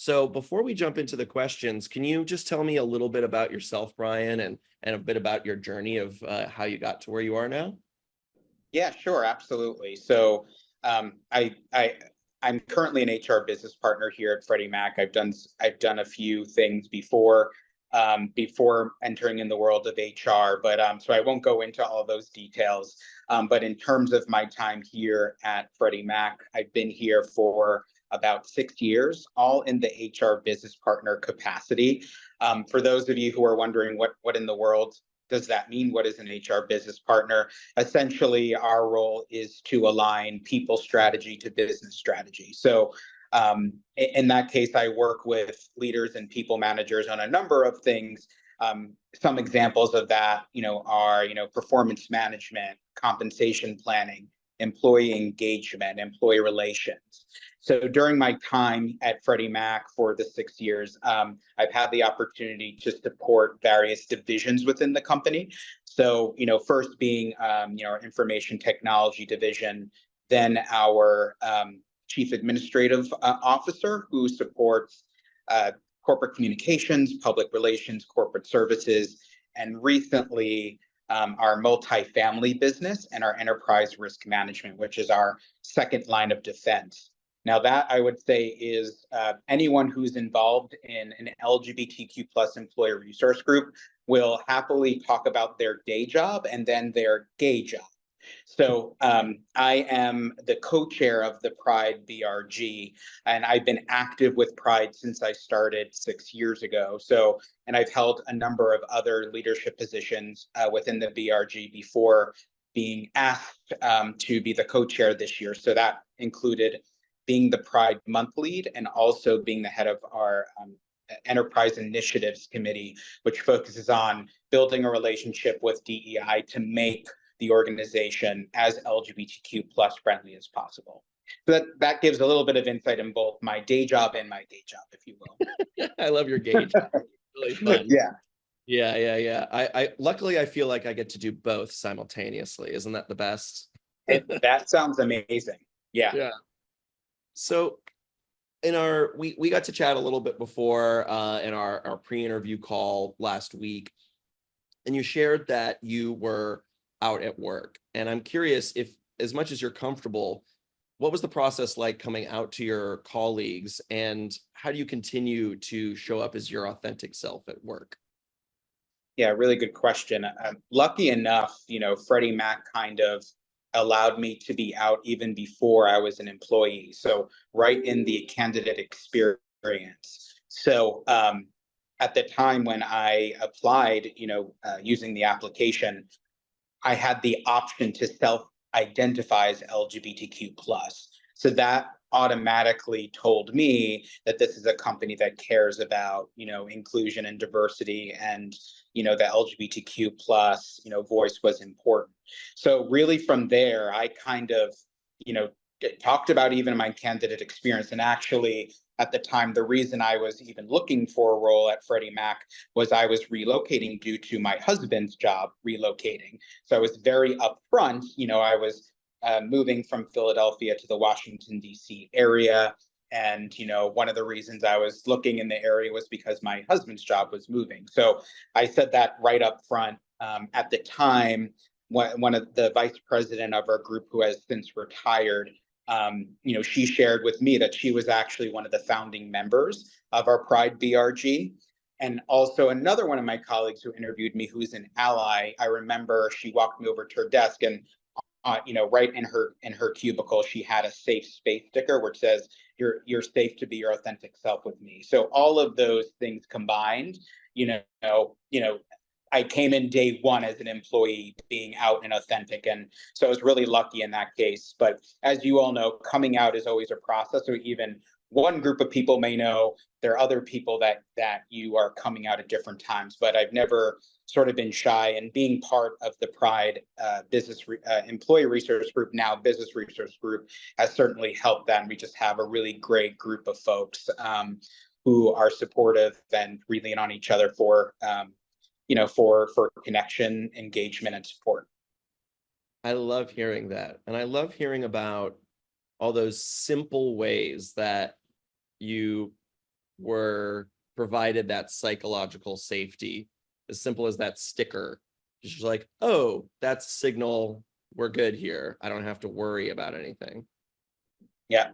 So before we jump into the questions, can you just tell me a little bit about yourself, Brian, and a bit about your journey of how you got to where you are now? Yeah, sure, absolutely. So, um, I, I, I'm currently an HR business partner here at Freddie Mac. I've done a few things before entering in the world of HR, but so I won't go into all those details. But in terms of my time here at Freddie Mac, I've been here for about 6 years, all in the HR business partner capacity. For those of you who are wondering what in the world does that mean? What is an HR business partner? Essentially, our role is to align people strategy to business strategy. So, in that case, I work with leaders and people managers on a number of things. Some examples of that, are performance management, compensation planning, employee engagement, employee relations. So during my time at Freddie Mac for the 6 years, I've had the opportunity to support various divisions within the company. So, first being, our information technology division, then our chief administrative officer who supports uh, corporate communications, public relations, corporate services, and recently our multifamily business and our enterprise risk management, which is our second line of defense. Now, that I would say is anyone who's involved in an LGBTQ plus employee resource group will happily talk about their day job and then their gay job. So I am the co-chair of the Pride BRG, and I've been active with Pride since I started 6 years ago. So, and I've held a number of other leadership positions within the BRG before being asked to be the co-chair this year. So that included being the Pride Month lead and also being the head of our Enterprise Initiatives Committee, which focuses on building a relationship with DEI to make the organization as LGBTQ plus friendly as possible. So that gives a little bit of insight in both my day job and my day job, if you I love your gauge. Really will. fun. Yeah, Yeah. I luckily I feel like I get to do both simultaneously. Isn't that the best? that sounds amazing. Yeah. Yeah. So in our we got to chat a little bit before in our pre-interview call last week, and you shared that you were out at work. And I'm curious if, as much as you're comfortable, what was the process like coming out to your colleagues, and how do you continue to show up as your authentic self at work? Yeah, really good question. Lucky enough, Freddie Mac kind of allowed me to be out even before I was an employee. So right in the candidate experience. So at the time when I applied, using the application, I had the option to self-identify as LGBTQ plus. So that automatically told me that this is a company that cares about, inclusion and diversity, and, the LGBTQ plus, voice was important. So really from there, I kind of, talked about even my candidate experience. And actually, at the time, the reason I was even looking for a role at Freddie Mac was I was relocating due to my husband's job relocating. So I was very upfront. I was moving from Philadelphia to the Washington, D.C. area. And, one of the reasons I was looking in the area was because my husband's job was moving. So I said that right up front. At the time, one of the vice president of our group, who has since retired, she shared with me that she was actually one of the founding members of our Pride BRG. And also another one of my colleagues who interviewed me, who's an ally, I remember she walked me over to her desk, and right in her cubicle, she had a safe space sticker which says, "You're safe to be your authentic self with me." So all of those things combined, you know, you know, I came in day one as an employee being out and authentic. And so I was really lucky in that case. But as you all know, coming out is always a process. So even one group of people may know, there are other people that you are coming out at different times. But I've never sort of been shy, and being part of the Pride employee resource group, now business resource group, has certainly helped that. And we just have a really great group of folks who are supportive and really on each other for connection, engagement, and support. I love hearing that. And I love hearing about all those simple ways that you were provided that psychological safety, as simple as that sticker. It's just like, oh, that's a signal, we're good here. I don't have to worry about anything. Yeah.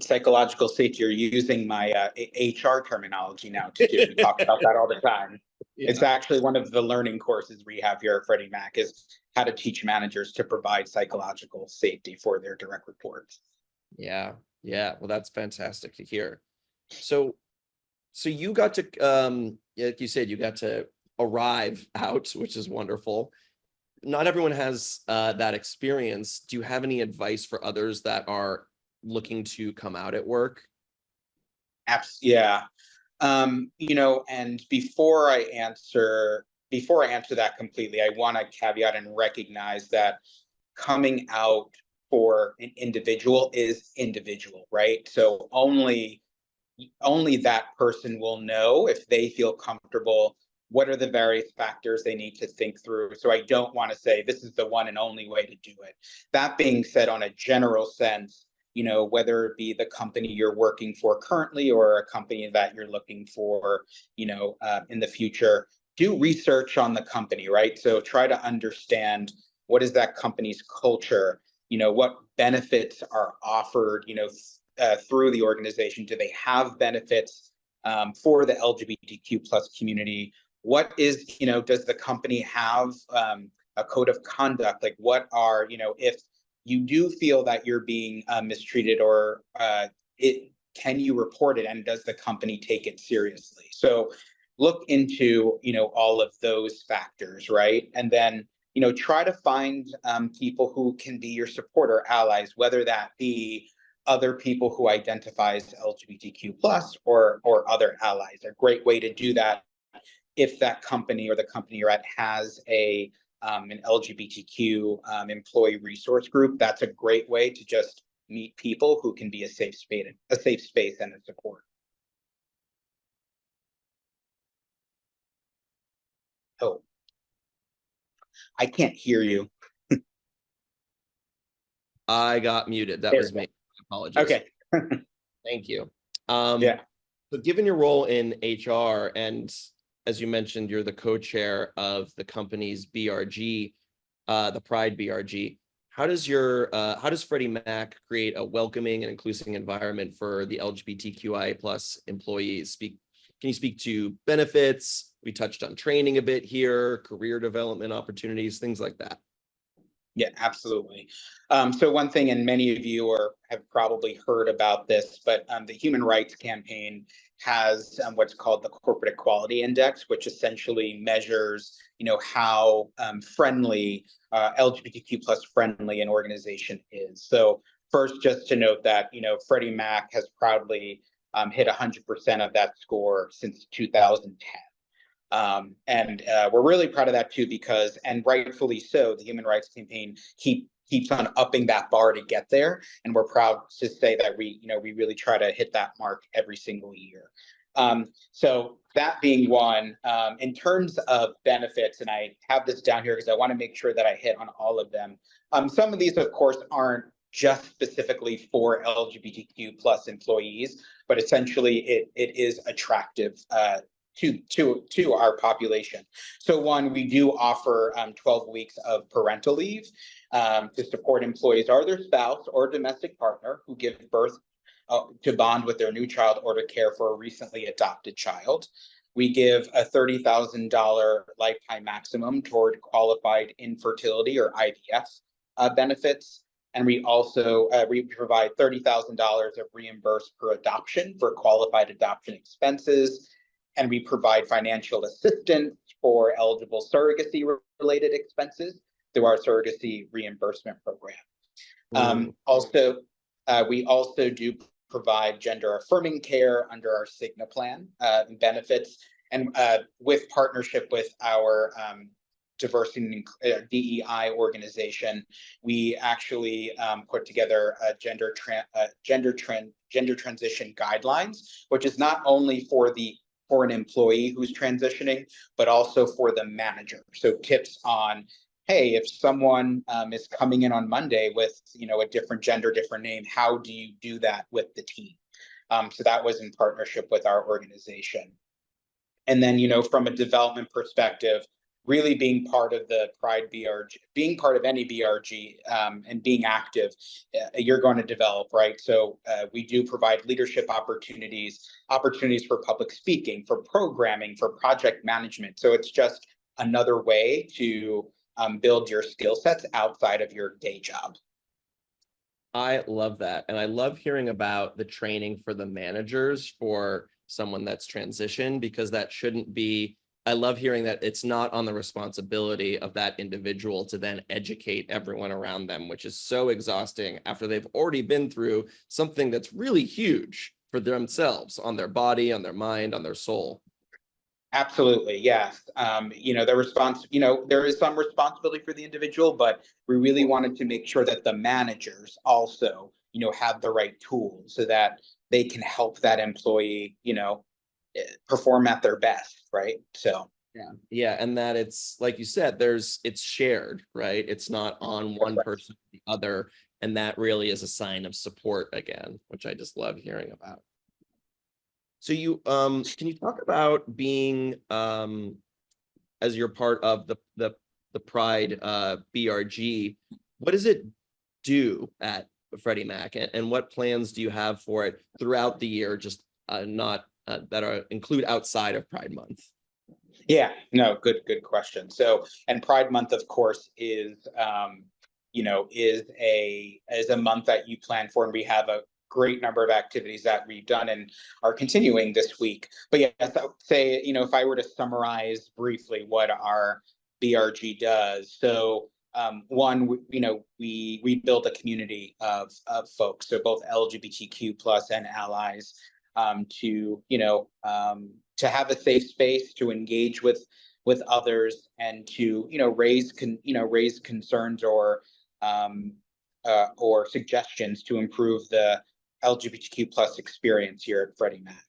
Psychological safety, you're using my HR terminology now too. We talk about that all the time. Yeah. It's actually one of the learning courses we have here at Freddie Mac is how to teach managers to provide psychological safety for their direct reports. Yeah. Yeah. Well, that's fantastic to hear. So you got to, like you said, you got to arrive out, which is wonderful. Not everyone has that experience. Do you have any advice for others that are looking to come out at work? Yeah. And before I answer that completely, I want to caveat and recognize that coming out for an individual is individual, right? So only that person will know if they feel comfortable. What are the various factors they need to think through? So I don't want to say this is the one and only way to do it. That being said, on a general sense, whether it be the company you're working for currently or a company that you're looking for, in the future, do research on the company, right? So try to understand what is that company's culture, what benefits are offered, through the organization. Do they have benefits for the LGBTQ plus community? What is, does the company have a code of conduct? Like what are, if you do feel that you're being mistreated or can you report it, and does the company take it seriously? So look into, all of those factors, right? And then, try to find people who can be your support or allies, whether that be other people who identify as LGBTQ plus or other allies. A great way to do that, if that company or the company you're at has an LGBTQ employee resource group, that's a great way to just meet people who can be a safe space and a support. Oh, I can't hear you. I got muted. That There was we me. Apologies. Okay. Thank you. Yeah. So given your role in HR, and as you mentioned, you're the co-chair of the company's BRG, the Pride BRG. How does Freddie Mac create a welcoming and inclusive environment for the LGBTQI plus employees? Can you speak to benefits? We touched on training a bit here, career development opportunities, things like that. Yeah, absolutely. So one thing, and many of you have probably heard about this, but the Human Rights Campaign has what's called the Corporate Equality Index, which essentially measures, how friendly, LGBTQ plus friendly an organization is. So first, just to note that, Freddie Mac has proudly hit 100% of that score since 2010. And we're really proud of that too, because, and rightfully so, the Human Rights Campaign keeps on upping that bar to get there. And we're proud to say that we really try to hit that mark every single year. So that being one, in terms of benefits, and I have this down here because I want to make sure that I hit on all of them. Some of these, of course, aren't just specifically for LGBTQ plus employees, but essentially it is attractive to our population. So one, we do offer 12 weeks of parental leave to support employees or their spouse or domestic partner who give birth to bond with their new child or to care for a recently adopted child. We give a $30,000 lifetime maximum toward qualified infertility or IVF benefits. And we also we provide $30,000 of reimbursed per adoption for qualified adoption expenses. And we provide financial assistance for eligible surrogacy related expenses through our surrogacy reimbursement program. We also do provide gender affirming care under our Cigna plan benefits, and with partnership with our diversity and DEI organization, we actually put together a gender transition guidelines, which is not only for an employee who's transitioning, but also for the manager. So tips on, hey, if someone is coming in on Monday with, a different gender, different name, how do you do that with the team? So that was in partnership with our organization. And then, from a development perspective, really being part of the Pride BRG, being part of any BRG, and being active, you're going to develop, right? So we do provide leadership opportunities for public speaking, for programming, for project management. So it's just another way to build your skill sets outside of your day job. I love that. And I love hearing about the training for the managers for someone that's transitioned, because that shouldn't be, I love hearing that it's not on the responsibility of that individual to then educate everyone around them, which is so exhausting after they've already been through something that's really huge for themselves, on their body, on their mind, on their soul. Absolutely, yes. There is some responsibility for the individual, but we really wanted to make sure that the managers also, have the right tools so that they can help that employee, perform at their best, right? So Yeah. Yeah. And that it's like you said, it's shared, right? It's not on one person or the other. And that really is a sign of support again, which I just love hearing about. So can you talk about being as you're part of the Pride BRG, what does it do at Freddie Mac, and what plans do you have for it throughout the year, just not that are include outside of Pride Month? yeah, no, good question. So, and Pride Month, of course, is a month that you plan for, and we have a great number of activities that we've done and are continuing this week. But yes, I would say, if I were to summarize briefly what our BRG does, so one, we build a community of folks, so both LGBTQ plus and allies, to have a safe space to engage with others, and to raise concerns or suggestions to improve the LGBTQ plus experience here at Freddie Mac.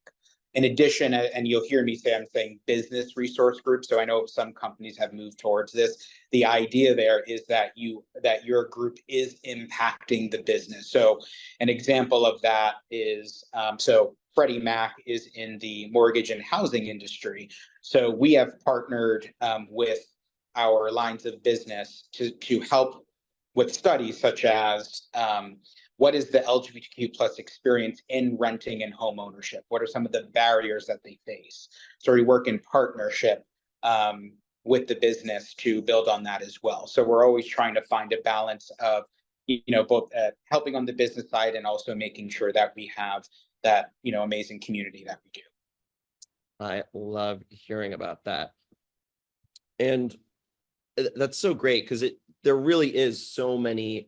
In addition, and you'll hear me say, I'm saying business resource group. So I know some companies have moved towards this. The idea there is that your group is impacting the business. So an example of that is, so Freddie Mac is in the mortgage and housing industry. So we have partnered with our lines of business to help with studies such as what is the LGBTQ plus experience in renting and home ownership? What are some of the barriers that they face? So we work in partnership with the business to build on that as well. So we're always trying to find a balance of, both helping on the business side and also making sure that we have that, amazing community that we do. I love hearing about that. And that's so great, because there really is so many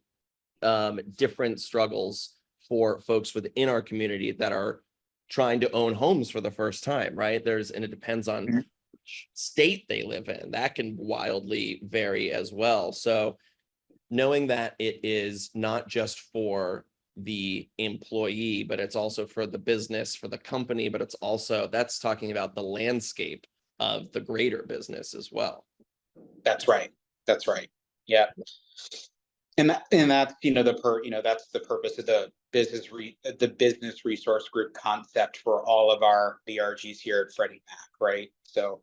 different struggles for folks within our community that are trying to own homes for the first time, right? And it depends on which state they live in. That can wildly vary as well. So knowing that it is not just for the employee, but it's also for the business, for the company, but that's talking about the landscape of the greater business as well. That's right. That's right. Yeah. And that's that's the purpose of the business resource group concept for all of our BRGs here at Freddie Mac, right? So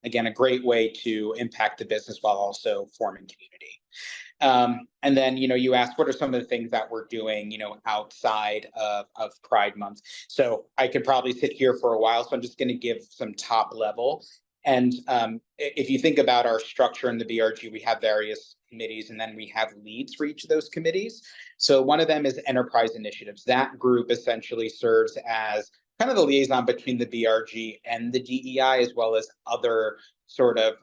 again, a great way to impact the business while also forming community. And then, you asked what are some of the things that we're doing, outside of Pride Month. So I could probably sit here for a while, so I'm just going to give some top level. And if you think about our structure in the BRG, we have various committees, and then we have leads for each of those committees. So one of them is enterprise initiatives. That group essentially serves as kind of the liaison between the BRG and the DEI, as well as other sort of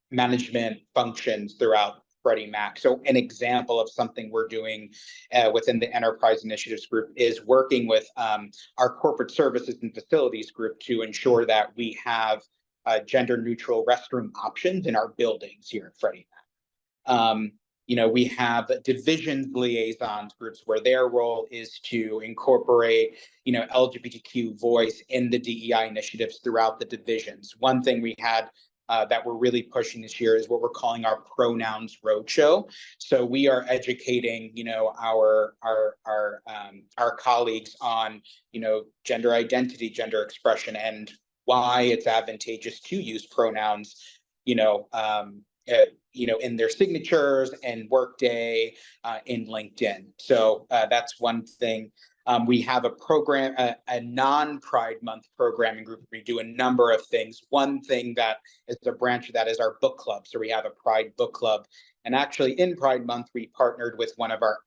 management functions throughout Freddie Mac. So an example of something we're doing within the enterprise initiatives group is working with our corporate services and facilities group to ensure that we have gender neutral restroom options in our buildings here at Freddie Mac. We have divisions liaisons groups where their role is to incorporate, LGBTQ voice in the DEI initiatives throughout the divisions. One thing we had that we're really pushing this year is what we're calling our Pronouns Roadshow. So we are educating, our colleagues on, gender identity, gender expression, and why it's advantageous to use pronouns, in their signatures and Workday, in LinkedIn. So that's one thing. We have a program, a non-Pride Month programming group. We do a number of things. One thing that is a branch of that is our book club. So we have a Pride book club. And actually in Pride Month, we partnered with one of our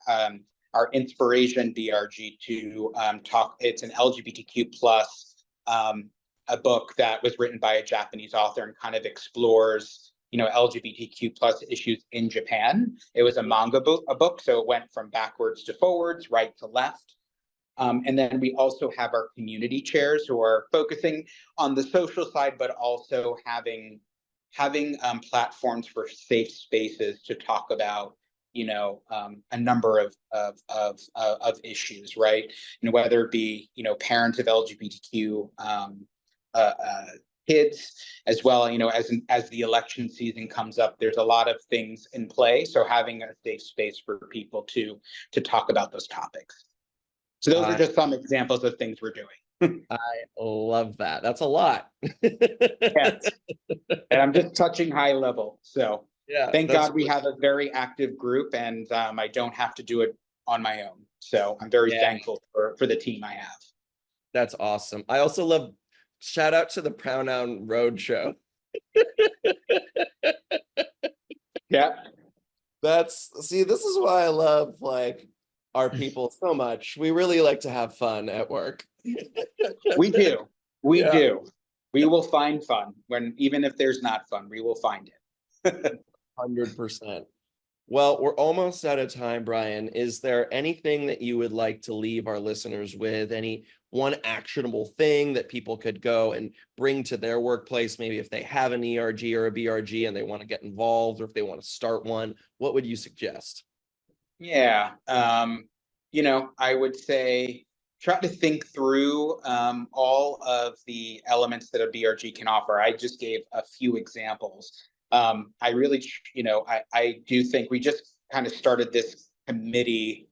Inspiration BRG to talk. It's an LGBTQ plus, a book that was written by a Japanese author and kind of explores, LGBTQ plus issues in Japan. It was a manga book, so it went from backwards to forwards, right to left. And then we also have our community chairs who are focusing on the social side, but also having platforms for safe spaces to talk about, a number of issues, right? Whether it be, parents of LGBTQ kids as well, as the election season comes up, there's a lot of things in play. So having a safe space for people to talk about those topics. So those are just some examples of things we're doing. I love that. That's a lot. Yes. And I'm just touching high level. So Yeah, thank God we have a very active group, and I don't have to do it on my own. So I'm very thankful for the team I have. That's awesome. I also love, shout out to the Pronoun Roadshow. Yeah. See, this is why I love our people so much. We really like to have fun at work. We do. We Yeah. do. We will find fun even if there's not fun, we will find it. 100%. Well, we're almost out of time, Brian. Is there anything that you would like to leave our listeners with? Any one actionable thing that people could go and bring to their workplace? Maybe if they have an ERG or a BRG and they want to get involved, or if they want to start one, what would you suggest? Yeah. I would say try to think through all of the elements that a BRG can offer. I just gave a few examples. I really, I do think we just kind of started this committee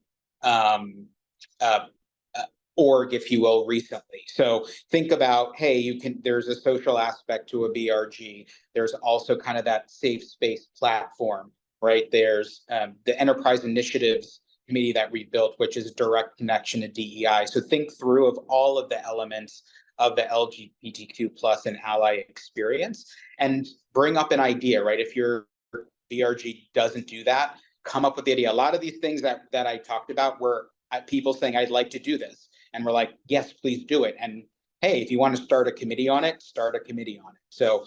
org, if you will, recently. So think about, hey, there's a social aspect to a BRG. There's also kind of that safe space platform, right? There's the enterprise initiatives committee that we built, which is direct connection to DEI. So think through of all of the elements of the LGBTQ plus and ally experience and bring up an idea, right? If your BRG doesn't do that, come up with the idea. A lot of these things that I talked about were people saying, I'd like to do this. And we're like, yes, please do it. And hey, if you want to start a committee on it, start a committee on it. So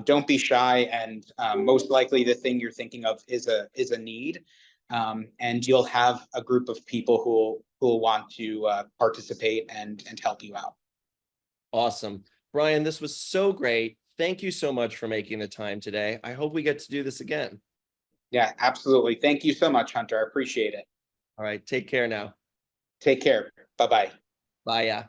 don't be shy. And most likely the thing you're thinking of is a need. And you'll have a group of people who will want to participate and help you out. Awesome. Brian, this was so great. Thank you so much for making the time today. I hope we get to do this again. Yeah, absolutely. Thank you so much, Hunter. I appreciate it. All right. Take care now. Take care. Bye-bye. Bye. Yeah.